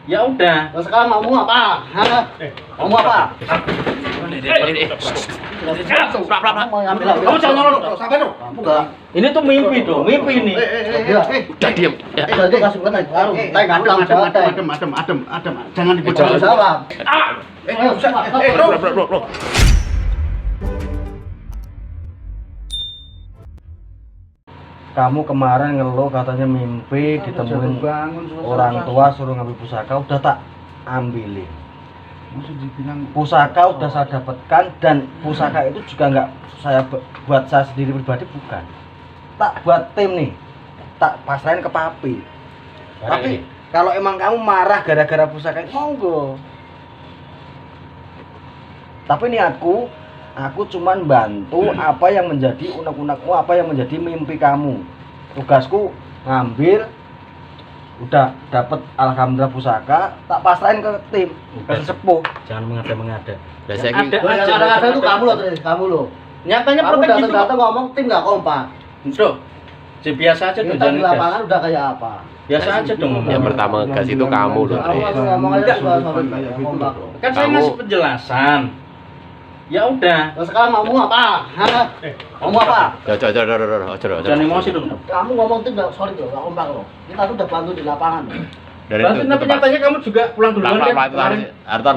Ya udah. Nah, sekarang mau apa? Hah? Mau apa? Mau ambil. Kamu jangan nyolong dong. Sampai dong. Kamu enggak. Ini tuh mimpi dong, mimpi ini. Udah diam. Ya. Itu kasih bukan baru. Adem. Jangan Jangan salah. Bro. Kamu kemarin ngeluh katanya mimpi ditemuin orang tua suruh ngambil pusaka, udah tak ambilin. Pusaka udah saya dapatkan dan pusaka itu juga nggak saya buat saya sendiri pribadi, bukan. Tak buat tim nih, tak pasrahin ke papi. Tapi kalau emang kamu marah gara-gara pusaka itu, monggo. Tapi ini aku cuman bantu apa yang menjadi unek-unekmu, apa yang menjadi mimpi kamu. Tugasku ngambil, udah dapet alhamdulillah pusaka, tak pasrahin ke tim, ke sesepuh. Jangan mengada-mengada. Biasanya Ada itu kamu loh, kamu loh. Nyatanya Kamu protek gitu. datang ngomong tim nggak kompak. Bro, biasa aja dong, Kita jangan di ngegas. lapangan udah kayak apa? Biasa aja dong. yang pertama ngegas itu kamu loh, Kamu Tris. ngomong aja Enggak. suara kompak. Kan saya Kamu- ngasih penjelasan. Ya udah. Nah, sekarang mau apa? Hah? Mau apa? Jangan emosi dong. Kamu ngomong tim nggak solid loh, nggak kompak loh. Kita tuh udah bantu di lapangan. Dari Berarti tapi nyatanya kamu juga pulang duluan kan kemarin. Artan.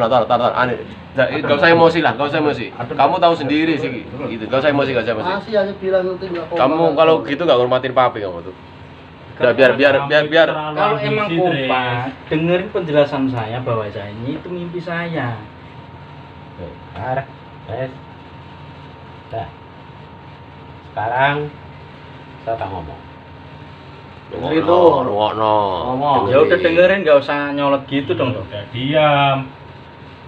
Gak usah emosi lah, gak usah emosi. Kamu tahu sendiri sih, gitu. Gak usah emosi. Masih aja bilang tim nggak kompak. Kamu kalau gitu gak hormatin papi kamu tuh. Udah biar. Kalau emang kompak, dengerin penjelasan saya bahwa saya ini itu mimpi saya. Sekarang saya tak ngomong. Denger itu. Rungokno. Ngomong. Ya udah dengerin, nggak usah nyolot gitu dong. Udah diam.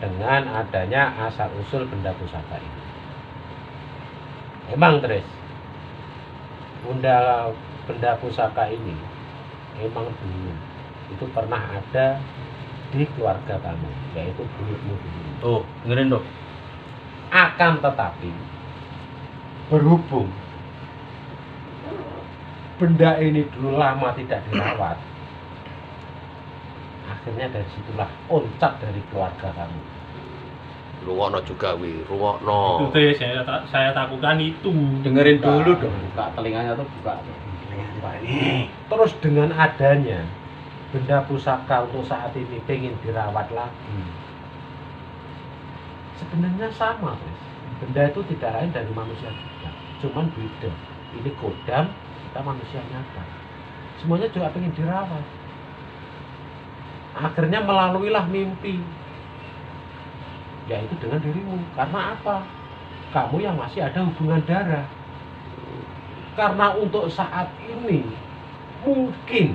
Dengan adanya asal usul benda pusaka ini. Emang Tris, benda pusaka ini emang dulu itu pernah ada di keluarga kamu, yaitu buyutmu dulu. Tuh, dengerin dong. Akan tetapi berhubung benda ini dulu lama tidak dirawat, akhirnya dari situlah oncat dari keluarga kamu. Rungokno juga rungokno. Itu Tris, saya takutkan itu. Dengerin dulu dong. Buka telinganya tuh buka. Terus dengan adanya benda pusaka untuk saat ini pengen dirawat lagi, sebenarnya sama, Tris. Benda itu tidak lain dari manusia juga, cuman beda. Ini kodam, kita manusia nyata. Semuanya juga pengen dirawat. Akhirnya melaluilah mimpi, yaitu dengan dirimu. Karena apa? Kamu yang masih ada hubungan darah. Karena untuk saat ini mungkin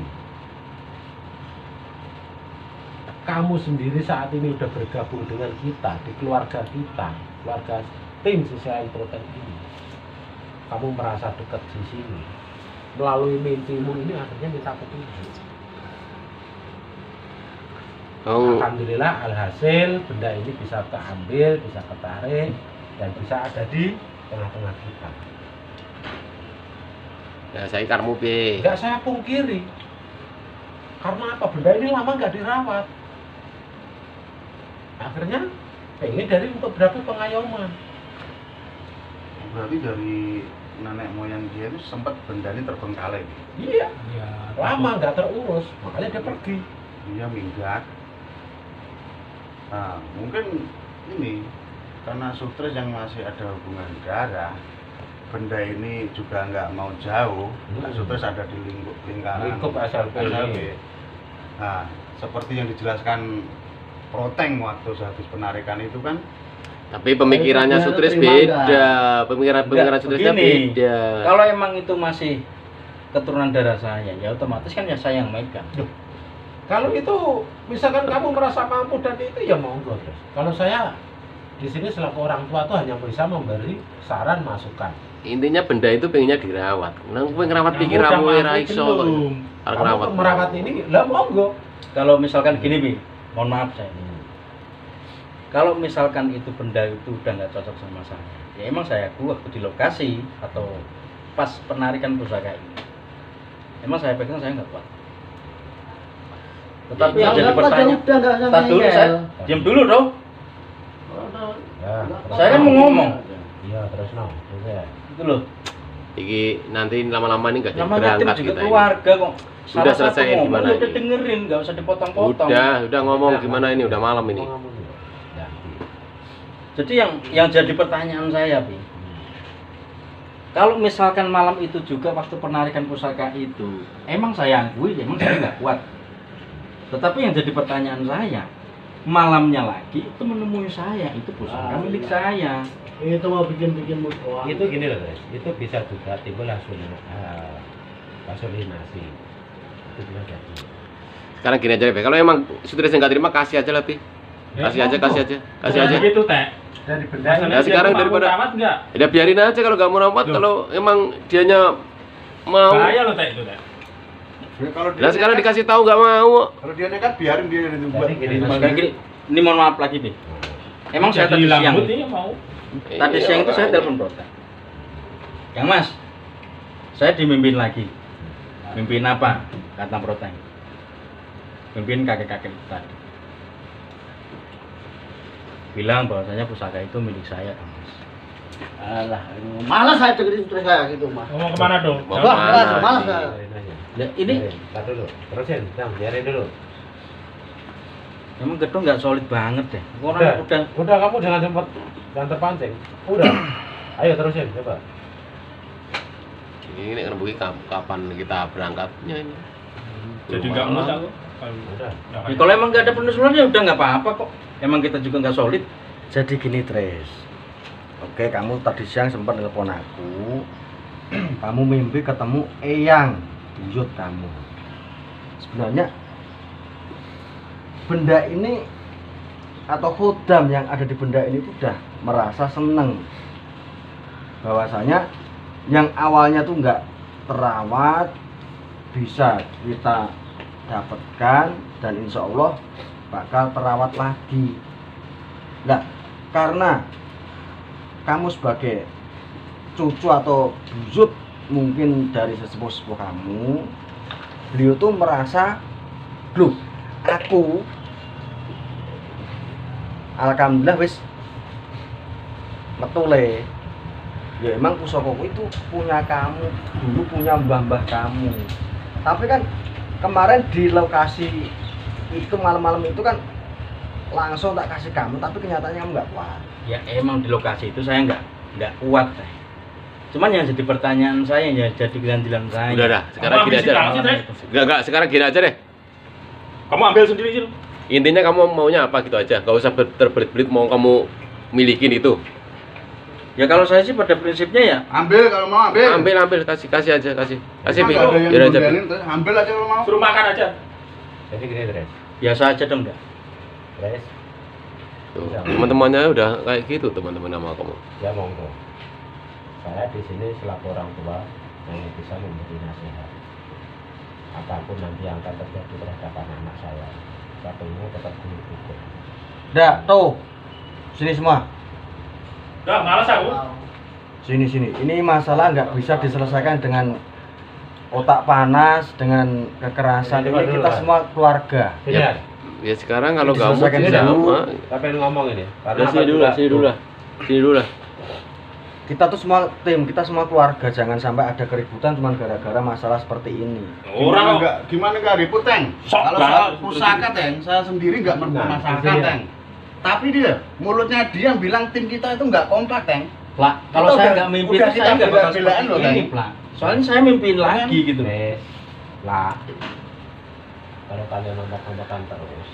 kamu sendiri saat ini udah bergabung dengan kita di keluarga kita, keluarga tim CCN Protek ini. Kamu merasa dekat di sini. Melalui mimpimu ini akhirnya minta petunjuk. Alhamdulillah alhasil benda ini bisa keambil, bisa ketarik, dan bisa ada di tengah-tengah kita. Ya saya karmu piye? Enggak saya pungkiri. Karena apa? Benda ini lama nggak dirawat. Akhirnya pengen dari untuk berapa pengayoman. Berarti dari nenek moyang dia itu sempat benda ini terbengkalai. Iya, Ya, lama nggak terurus, makanya dia pergi. Dia minggat. Nah, mungkin ini karena Sutris yang masih ada hubungan darah, benda ini juga nggak mau jauh. Nah, Sutris ada di lingkaran Lingkup SLB ini. Nah, seperti yang dijelaskan Proteng waktu habis penarikan itu kan, Tapi pemikirannya Dia Sutris terima beda. Pemikiran Enggak, Sutrisnya begini. beda. Kalau emang itu masih keturunan darah saya, ya otomatis kan ya saya yang megang. Kalau itu misalkan kamu merasa mampu dan itu ya monggo terus. Kalau saya di sini selaku orang tua tuh hanya bisa memberi saran masukan. Intinya benda itu pengennya dirawat. Nang kowe ngrawat Kamu pikiranmu udah ora mampu iso. belum? Arep Kamu ngrawat. merawat ini lah monggo. Kalau misalkan gini, Bi, mohon maaf saya ini. Kalau misalkan itu benda itu udah nggak cocok sama saya, ya emang saya waktu di lokasi atau pas penarikan pusaka ini, emang saya pegang saya nggak kuat. Tetapi Ya, yang jadi Udah pertanyaan, nggak usah tak dulu ngeyel. saya diam dulu dong. Ya, Saya kan mau ngomong. iya terus no. Terus ya. Itu loh. Iki nanti lama-lama ini nggak jadi Namanya tim berangkat juga kita ini. keluarga kok. Udah Salah satu selesaiin ngomong, gimana udah ini? dengerin, nggak usah dipotong-potong. Udah ngomong gimana ini, udah malam ini. Ngomong dulu. Ganti. Jadi yang jadi pertanyaan saya, Pi. Kalau misalkan malam itu juga waktu penarikan pusaka itu, emang saya akui, emang saya nggak kuat. Tetapi yang jadi pertanyaan saya, malamnya lagi itu menemui saya, itu pusaka milik saya. Itu mau bikin musuh. Itu gini loh guys, itu bisa juga timbul halusinasi. Itu bisa jadi. Sekarang gini aja deh, Pe. Kalau emang Sutris nggak terima, kasih aja lah, Pi. Kasih aja. Gitu, Teh. Dari benda Masalahnya Ya, dia sekarang tuh mampu daripada- rawat nggak? Ya biarin aja kalau nggak mau rawat, Loh. kalau emang dianya mau. Bahaya loh, Teh, itu, Teh. Ya, kalau dia Nah sekarang nekat- dikasih tahu nggak mau. kalau dia nekat biarin dia dibuat. Jadi gini, Mas, kayak gini, ini mohon maaf lagi, Pi. Emang saya Jadi tadi siang, lambut ini mau. tadi siang itu saya telepon Prota. Yang Mas, saya dimimpin lagi. Mimpin apa? Kata Prota. Mimpin kakek-kakek itu tadi. Bilang bahwasanya pusaka itu milik saya, Kang Mas. Alah, malas saya dengerin terus saya gitu, Mas. Ngomong kemana dong? Mau Wah, mana? malas saya. Nah, ini Tar dulu, terusin, biarin dulu. emang gedung nggak solid banget deh. Orang Udah kamu jangan terpancing. Udah. Ayo terusin coba. Ini kan bukti kapan kita berangkatnya ini. Jadi Belum nggak malam. mau aku. Udah. Ya, kalau emang nggak ada penelusuran ya udah nggak apa-apa kok. Emang kita juga nggak solid. Jadi gini, Tres. Oke, kamu tadi siang sempat nelpon aku. Kamu mimpi ketemu Eyang, buyut kamu. Sebenarnya benda ini atau khodam yang ada di benda ini tuh udah merasa seneng bahwasanya yang awalnya tuh nggak terawat bisa kita dapatkan dan insya Allah bakal terawat lagi. Nah, karena kamu sebagai cucu atau buyut mungkin dari sesepuh-sepuh kamu, beliau tuh merasa, loh, aku alhamdulillah wis metule. Ya emang pusokoku itu punya kamu, dulu punya mbah-mbah kamu. Tapi kan kemarin di lokasi itu malam-malam itu kan langsung tak kasih kamu, tapi kenyataannya kamu nggak kuat. Ya emang di lokasi itu saya nggak kuat deh. Cuman yang jadi pertanyaan saya ya jadi keganjilan saya. Udah dah, sekarang Kamu gini ambisi aja. banget sih, Tres. Enggak, sekarang gini aja deh. Kamu ambil sendiri sih. Intinya kamu maunya apa gitu aja. Gak usah terbelit-belit mau kamu milikin itu. Ya kalau saya sih pada prinsipnya ya Ambil kalau mau ambil. Ambil, kasih aja, kasih. Kasih, Emang Pi. nggak ada yang Biar aja, Pi. modelin, terus ambil aja kalau mau. Suruh makan aja. Jadi gini, Tres. biasa aja dong dah. Tres. Tuh, teman-temannya udah kayak gitu, teman-teman sama kamu. Ya monggo. Saya di sini selaku orang tua hanya bisa memberi nasihat. Apapun nanti yang akan terjadi terhadap anak saya, satunya tetap dihukum. Dah, tuh. Sini semua. Udah, malas aku. Sini. Ini masalah nggak bisa diselesaikan dengan otak panas, dengan kekerasan. Ini Ini dulu, kita Pak. semua keluarga. Ya. Ya sekarang kalau kamu Diselesaikan tidak dulu. sama, Tapi ngomong ini. udah sini dulu lah. Kita tuh semua tim, kita semua keluarga. Jangan sampai ada keributan cuma gara-gara masalah seperti ini. Orang kok. Gimana enggak ribut, Teng? Sok Kalau banget. soal pusaka, Teng, saya sendiri enggak mempermasalahkan, Nah, Teng. Tapi dia, mulutnya dia yang bilang tim kita itu enggak kompak, Teng. Plak, kalau Kita saya udah- nggak mimpin udah saya kita nggak bakal bela-belaan seperti loh, ini, Teng. Plak. Soalnya saya mimpin lagi gitu. Wes, lah. Kalau kalian nonton-nonton terus,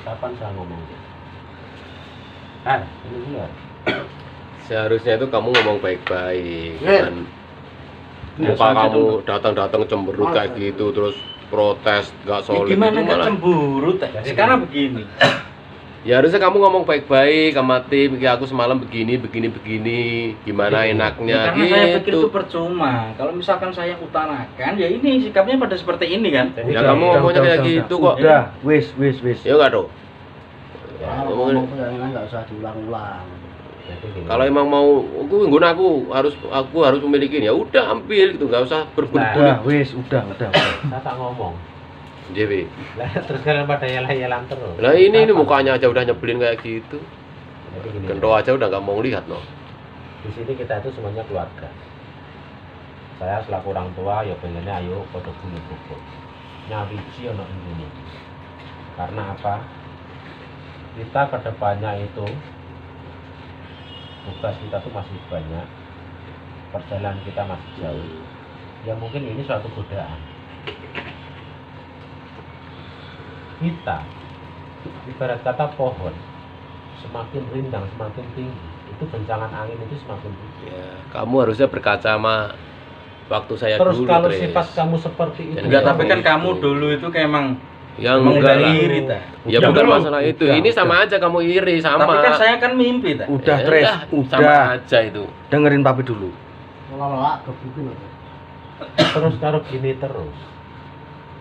kapan saya ngomong? Ini dulu. seharusnya itu kamu ngomong baik-baik. Iya. Dan Nggak muka usah kamu gitu. datang-datang cemberut kayak gitu, terus protes, nggak Ya, solid gimana itu nggak malah. cemburu teh? Jadi Sekarang begini. Ya harusnya kamu ngomong baik-baik sama tim, ya aku semalam begini, gimana Ya, enaknya karena saya pikir itu gitu. percuma. Kalau misalkan saya utarakan, ya ini sikapnya pada seperti ini kan. Jadi Ya kamu ngomongnya kayak gitu kok. Udah, wis. Ya enggak dong. Kalau ngomong tuh yang nggak usah diulang-ulang. Jadi gini. Kalau emang mau aku harus memiliki, ya udah ambil gitu, nggak usah berbelit-belit. Udah, wis, udah. saya tak ngomong. Jadi, Lah terus kalian pada yel-yelan terus. nah ini Apa? mukanya aja udah nyebelin kayak gitu. Jadi gini, Gendo aja udah nggak mau lihat no. di sini kita itu semuanya keluarga. Saya selaku orang tua ya pengennya ayo foto bulu nyawiji ono ini. Karena apa? Kita kedepannya itu tugas kita tuh masih banyak, perjalanan kita masih jauh. Ya mungkin ini suatu godaan. Kita ibarat kata pohon, semakin rindang semakin tinggi, itu goncangan angin itu semakin tinggi. Ya, kamu harusnya berkaca sama waktu saya Terus dulu. kalau Tris. sifat kamu seperti itu, Enggak, Tapi kan itu. kamu dulu itu kayak emang yang emang enggak udah lah. iri ta. Ya Udah, bukan belum? masalah itu. Udah, Ini udah. sama aja kamu iri sama. Tapi kan saya kan mimpi ta. Udah, Ya Tres, sama udah. aja itu. Dengerin papi dulu. Ngelolak kebukin loh. terus kalau gini terus,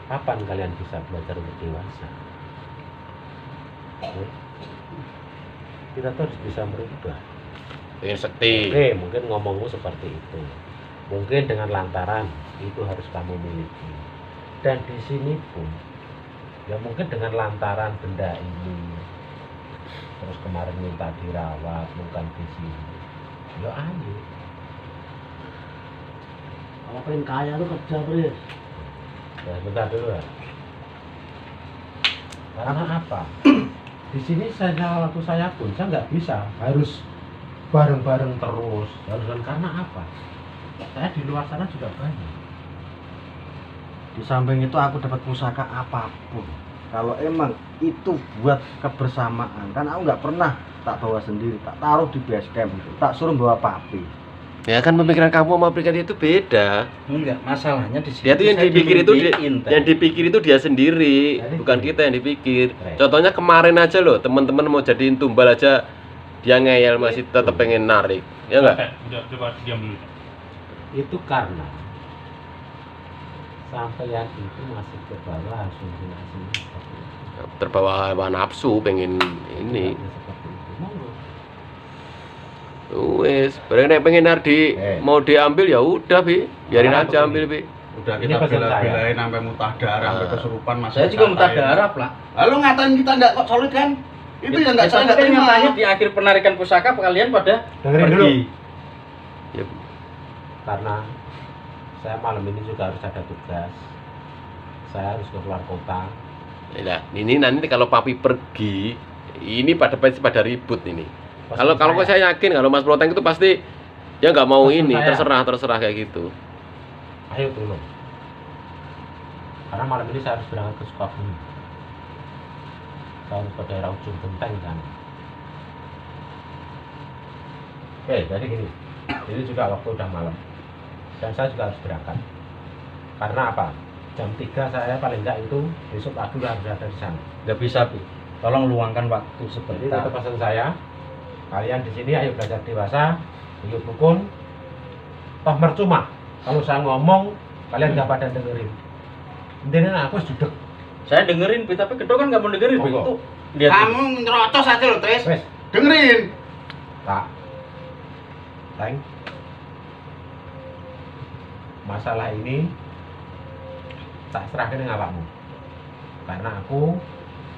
kapan kalian bisa belajar untuk dewasa? Ya. Kita tuh harus bisa berubah. Pengen sekti. Oke, mungkin ngomongmu seperti itu. Mungkin dengan lantaran itu harus kamu miliki. Dan di sini pun, ya mungkin dengan lantaran benda ini, terus kemarin minta dirawat, bukan di sini. Ya ayo. Kalau pengen kaya tuh kerja Pris. Ya, bentar dulu ya. Karena apa? Di sini saya waktu saya pun saya nggak bisa harus bareng-bareng terus. Dan karena apa? Saya di luar sana juga banyak. Di samping itu aku dapat pusaka apapun. Kalau emang itu buat kebersamaan, kan aku nggak pernah tak bawa sendiri, tak taruh di base camp, tak suruh bawa papi. Ya kan pemikiran kamu sama pemikiran dia itu beda. Enggak, masalahnya di sini. Dia tuh yang saya dipikir itu dimimpiin, Ta. yang dipikir itu dia sendiri, Jadi bukan gini. kita yang dipikir. Right. Contohnya kemarin aja loh, teman-teman mau jadiin tumbal aja dia ngeyel masih tetap pengen narik. Ya enggak? Udah, coba diam dulu. Itu karena sampeyan itu masih ke bawah halusinasi seperti itu. Terbawa hawa nafsu pengen ini. Ya, seperti itu. Monggo. Wes, bareng pengen nardi mau diambil ya udah Bi, biarin Nah, aja begini. ambil Bi. Udah Ini kita pesan saya. bela-belain sampai muntah darah, sampai Ah. kesurupan masih. Saya juga minta santai. darah, Plak. Lalu ngatain kita nggak kok solid kan? Itu yang nggak saya nggak Tapi terima. nyatanya di akhir penarikan pusaka kalian pada Dengerin pergi. dulu. Ya, Karena saya malam ini juga harus ada tugas. Saya harus keluar kota. nah, ini nanti kalau papi pergi, ini pada ribut ini. Kalau saya yakin kalau Mas Proteng itu pasti ya nggak mau Pesan ini, saya. terserah kayak gitu. Ayo tolong. Karena malam ini saya harus berangkat ke Sukabumi. Saya harus ke daerah ujung genteng kan. Oke, jadi gini. Ini juga waktu udah malam. Dan saya juga harus berangkat. Karena apa? Jam 3 saya paling enggak itu besok pagi harus ada di sana. Nggak bisa, Pi. Tolong luangkan waktu Jadi sebentar. itu pesan saya. Kalian di sini ayo belajar dewasa, ikut rukun. Toh percuma kalau saya ngomong kalian nggak pada dengerin. Intinya aku sudah. Saya dengerin, Pi, tapi Kedo kan nggak mau dengerin, Pi. Monggo. Itu lihat. Kamu nyerocos aja loh, Tris. Wes, Dengerin. Kak. Teng. Masalah ini tak serahkan dengan awakmu. Karena aku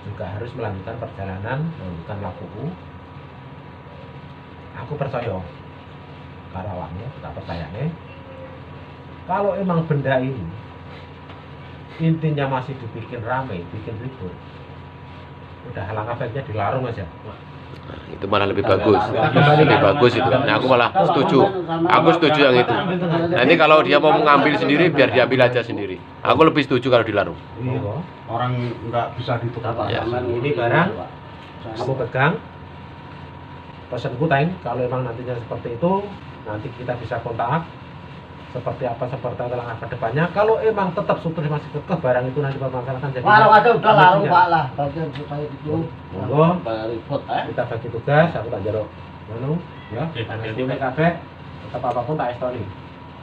juga harus melanjutkan perjalanan, melanjutkan lakuku. Aku percaya karena awakmu, tak percaya nih. Kalau emang benda ini intinya masih dibikin rame, bikin ribut, udah alangkah baiknya dilarung aja. Nah, itu malah lebih bagus. Kembali Lebih ke- bagus itu. Nah, aku malah setuju. Aku setuju yang itu. Nanti kalau dia mau mengambil sendiri biar diambil aja sendiri. Aku lebih setuju kalau dilarung. Iya. Orang nggak bisa ditukar. Ya. Ini barang kamu pegang. Pesanku Teng, kalau emang nantinya seperti itu, nanti kita bisa kontak seperti apa langkah ke depannya. Kalau emang tetap Sutris masih kekeh barang itu nanti permasalahan jadi. Larung aja udah kami larung punya. Pak lah. Bagian supaya itu. Monggo. Ribut Kita bagi tugas, aku tak jeruk. Ngono, ya. Oke, Nanti oke. PKB tetap apapun tak estoni.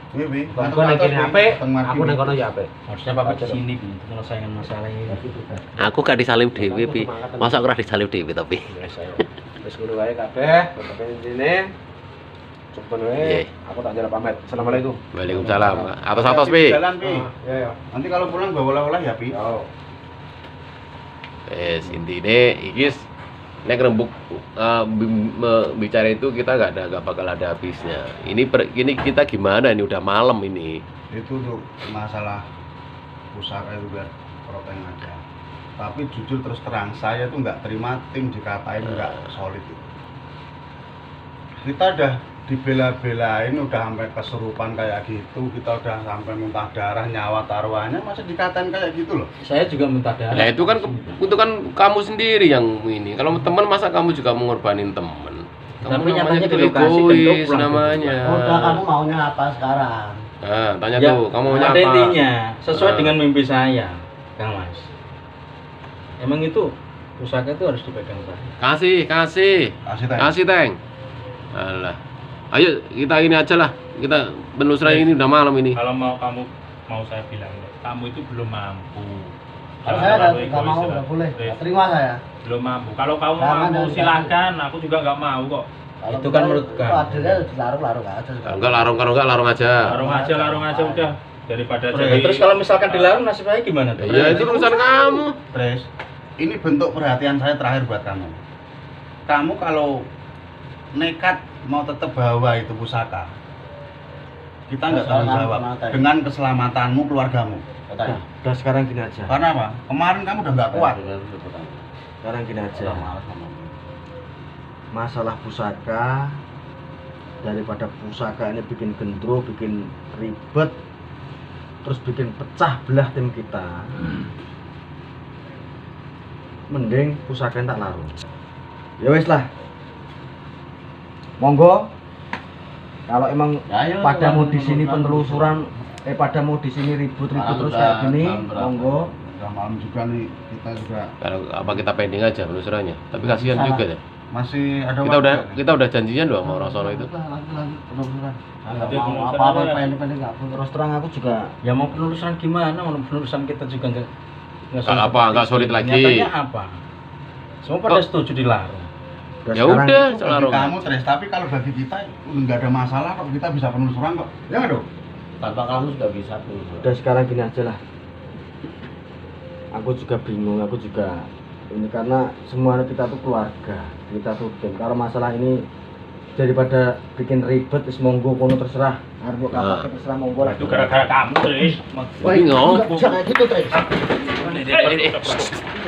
Iya, Bi. Kau nang kene apik, aku nang kono ya apik. Harusnya Bapak di sini, Pi, untuk menyelesaikan masalah ini. Bagi tugas. Aku gak disalib dewi Pi. Masa aku ora disalib dewi tapi. Wes ayo. Wis ngono wae kabeh, tetep intine. Cukup wae. Iya. Aku tak jalan pamit. Assalamualaikum. Waalaikumsalam. Atas Pi. Jalan, Pi. Ya ya. Nanti kalau pulang bawa oleh-oleh ya, Pi. Yo. Intine iki nek rembuk bicara itu kita nggak bakal ada habisnya. Ini kita gimana ini udah malam ini. Itu tuh masalah pusaka itu biar proten aja. Tapi jujur terus terang, saya tuh nggak terima tim dikatain nggak solid itu. Kita udah dibela-belain, udah sampai kesurupan kayak gitu, kita udah sampai muntah darah, nyawa taruhannya, masih dikatain kayak gitu loh. Saya juga minta darah. Nah itu kan kamu sendiri yang ini. Kalau teman masa kamu juga mengorbanin teman. Tapi Kamu nyatanya namanya di lokasi egois gendong pulang. namanya. Udah, kamu maunya apa sekarang? Nah, tanya Ya, tuh, kamu maunya ada apa? intinya sesuai Ah. dengan mimpi saya, Kang Mas. Emang itu pusaka itu harus dipegang saya. Kasih. Kasih teh. Kasih, Teng. Alah. Ayo kita ini aja lah. Kita penelusuran ini udah malam ini. Kalau mau saya bilang, kamu itu belum mampu. Kalau Jangan saya terlalu nggak mau, egois, nggak boleh. Riz. Nggak terima saya. Belum mampu. Kalau kamu Jangan, mampu jangan. silakan, aku juga nggak mau kok. Kalau Itu kan kita- menurut itu kamu. adilnya dilarung-larung aja. Enggak larung aja. Larung aja udah daripada Terus kalau misalkan dilarang nasib saya gimana tuh? Ya itu urusan kamu. Pres, ini bentuk perhatian saya terakhir buat kamu. Kamu kalau nekat mau tetap bawa itu pusaka, kita nggak tanggung jawab dengan keselamatanmu, keluargamu. Udah sekarang gini aja. Karena apa? Kemarin kamu udah nggak kuat. Sekarang gini aja. Udah malas ngomong. Masalah pusaka, daripada pusaka ini bikin gendro, bikin ribet, terus bikin pecah belah tim kita, mending pusaka tak larung. Ya wes lah, monggo. Kalau emang pada mau di sini penelusuran, pada mau di sini ribut-ribut terus kayak gini, monggo. Udah malam juga nih, kita juga Kalau apa kita pending aja penelusurannya. Tapi kasihan Salah. juga ya. masih ada Kita udah janjian doang sama orang sono itu. Lagi penelusuran. Nanti Nggak mau penelusuran apa-apa, aja. pendek-pendek nggak perlu. Terus terang aku juga Ya mau penelusuran gimana? Mau penelusuran kita juga nggak Nggak solid lagi. Nyatanya apa? Semua pada setuju dilarang. Ya udah, bagi selarung. kamu Tres, tapi kalau bagi kita nggak ada masalah kok, kita bisa penelusuran kok. Ya nggak dong? Tanpa kamu sudah bisa penelusuran. udah sekarang gini aja lah. Aku juga bingung, aku juga ini karena semua kita tuh keluarga, kita tuh tim. Kalau masalah ini daripada bikin ribet, is monggo kono terserah. Harus Nah. apa terserah monggo lah. Itu gara-gara kamu, Tris. Bingung. Bisa kayak gitu, Tris.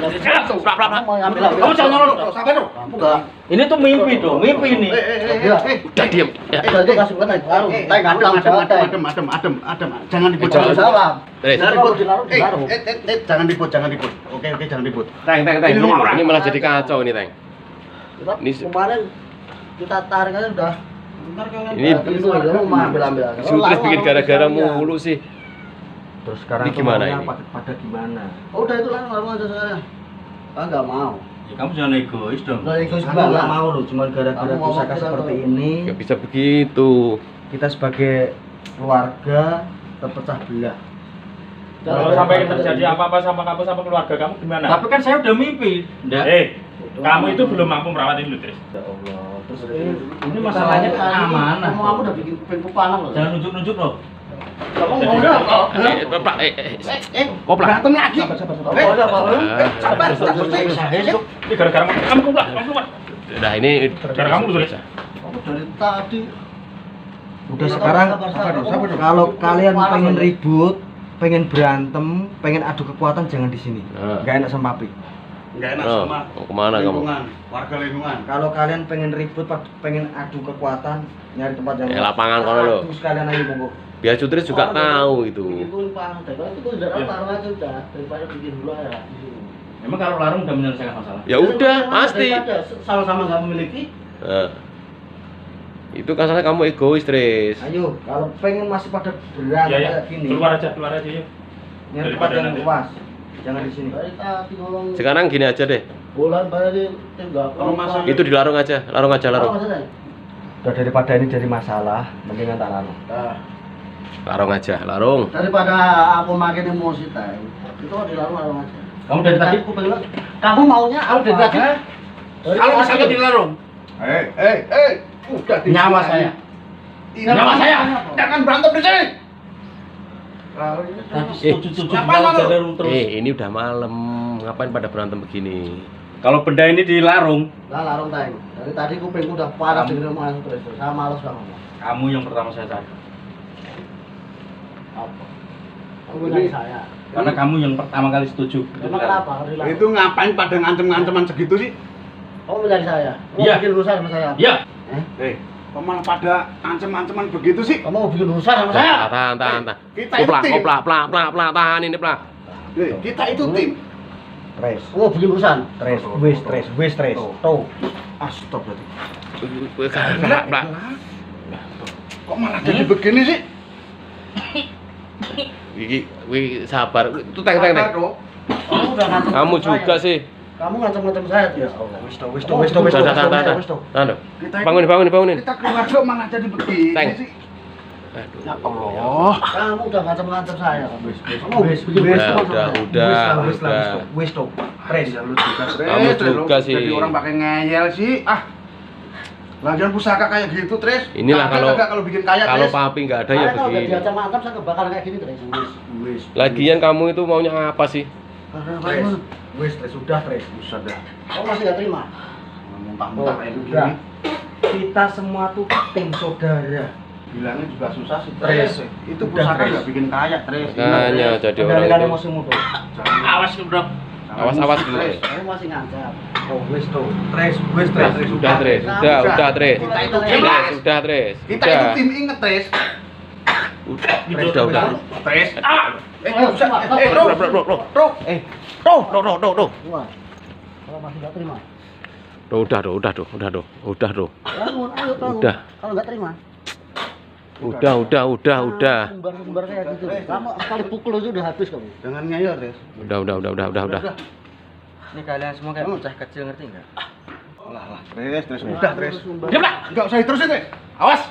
Kamu mau ngambil apa? Kamu jangan nyolot, sabar dong. Kamu nggak. Ini tuh mimpi dong, mimpi ini. Iya. Udah diam. Ya. Itu kasih bukan baru. Saya nggak bilang jawab. Adem, jangan dibut. Jangan jawab. Tris. Dilarung. Jangan dibut. Oke, jangan dibut. Teng. Ini rumah orang. Ini malah jadi kacau ini, Teng. Kita Ini- kemarin kita tarik aja udah. Ini- itu aja mau ambil. Si Utris bikin gara-gara mulu sih. Terus sekarang Ini tuh gimana maunya ini? pada gimana? Oh, udah itu larung aja sekarang. Ah nggak mau. Ya, kamu jangan egois dong. Udah ikut Aku nggak mau loh, cuma gara-gara Aku mau pusaka kita seperti tuh. ini, Gak bisa begitu. kita sebagai keluarga terpecah belah. Kalau sampai terjadi apa-apa sama kamu sama keluarga kamu gimana? Tapi kan saya udah mimpi. Nggak. Kamu itu belum mampu merawat ini, Tris. Ya Allah, terus Ini masalahnya amanah. Kamu udah bikin pintu panas loh. Jangan nunjuk-nunjuk loh. Kamu mau nggak? Bapak, Kopla. Berantem lagi. Oh, udah, Pak. Sabar. Ini gara-gara kamu keluar. Nah ini Gara-gara kamu, Tris. Kamu dari tadi. udah sekarang Sabar dong. kalau kalian pengen ribut, pengen berantem, pengen adu kekuatan jangan di sini. Nah. Nggak enak sama papi. Enggak enak Oh, sama mau kemana kamu? lingkungan, warga lingkungan. Kalau kalian pengen ribut, pengen adu kekuatan, nyari tempat yang Ya, lapangan kono lo. Adu sekalian aja monggo. Biar Sutris juga tahu itu. Itu panas. Kalau itu udah taruh aja udah. Daripada bikin dulu ya. Emang kalau larung udah menyelesaikan masalah? Ya udah, pasti. Sama-sama nggak memiliki. Nah, itu kan salah kamu egois, Tris. Ayo, kalau pengen masih pada Ya, berantem ya. kayak gini, Keluar aja yuk. nyari tempat Daripada yang nanti. luas. Jangan di sini. Dari tadi ngomong Sekarang gini aja deh. bulan tadi nggak Kalau masang- Itu dilarung aja, larung aja, larung. Udah daripada ini jadi masalah, mendingan tak lama. Larung aja, larung. Daripada aku makin emosi tadi. Itu dilarung aja. Kamu dari tadi Aku bilang, kamu maunya apa? dari tadi kalau misalnya dilarung Udah nyawa saya. Ini Nyawa saya. Jangan berantem di sini. Tadi Eh, setuju-setuju ngapain malah kamu? jalan terus. ini udah malam. Ngapain pada berantem begini? Kalau benda ini dilarung, Lah larung teng. Dari tadi kupingku udah parah dengerin omongan terus. Saya males banget ngomong. kamu yang pertama saya tanya. Apa? Kamu nyari saya. Karena kamu yang pertama kali setuju. Emang kenapa? Kalau dilarung? Itu ngapain pada ngancem-nganceman segitu sih? Kamu mencari saya? Kamu Iya. bikin urusan sama saya? Ya, Kok malah pada ancem-anceman begitu sih? Kamu mau bikin urusan sama saya? Tahan. Kita Plak, itu tim. plak, tahan ini plak. Kita itu tim. Tres. Kamu mau bikin urusan? Wis tres. Tuh. Stop berarti. Plak. Kok malah jadi begini sih? Wih, sabar. Itu teng. Kamu udah ngancem Kamu saya. juga sih. Kamu ngancem-ngancem saya Ya terus. Allah, wis Tahan. Tahan. Kita Bangunin. Kita keluarga malah jadi begini Teng. sih. Aduh. Ya Allah. Kamu udah ngancem-ngancem saya. Kamu Wis, bikin Udah, urusan sama udah, saya. udah. Wis tuh. Tres. Ya lu juga Kamu juga sih. Jadi orang pakai ngeyel sih. Lagian pusaka kayak gitu, Tres. Inilah kalau bikin kaya, Kalau Tres. papi nggak ada ya Saya kalau udah begini. diancam-ancam saya kebakaran kayak gini terus. Wis. Lagian kamu itu maunya apa sih? Tres. Wis tres sudah tres. Buset dah. Kamu masih nggak terima? Muntah-muntah kayak Udah. begini. Kita semua tuh tim saudara. Bilangnya juga susah sih, Tres. Tres. Itu Udah, pusaka Tres. nggak bikin kaya, Tres. Makanya jadi orang Kendalikan itu. emosimu tuh. awas bro. Awas dulu. Tres. Kamu masih ngancam. Oh, wis tuh. Tres. Wis tres. Sudah, Tres. Sudah, Tres. Kita itu tim, Tres, Tres. sudah, Tres. Kita itu Sudah. tim, inget, Tres. Udah. Tres. Ayo, Buset. Pak. Bro. Tuh. Wah. Kalau masih nggak terima. Udah. Bangun, ayo bangun. Udah. Kalau nggak terima. Udah. Sumber kayak gitu. Kamu sekali pukul aja udah habis kamu. Jangan ngeyel, Tres. Udah. Ini kalian semua kayak bocah kecil ngerti enggak? Lah, Tres. Udah, Tres. Sumber. Enggak usah diterusin, Tres. Awas.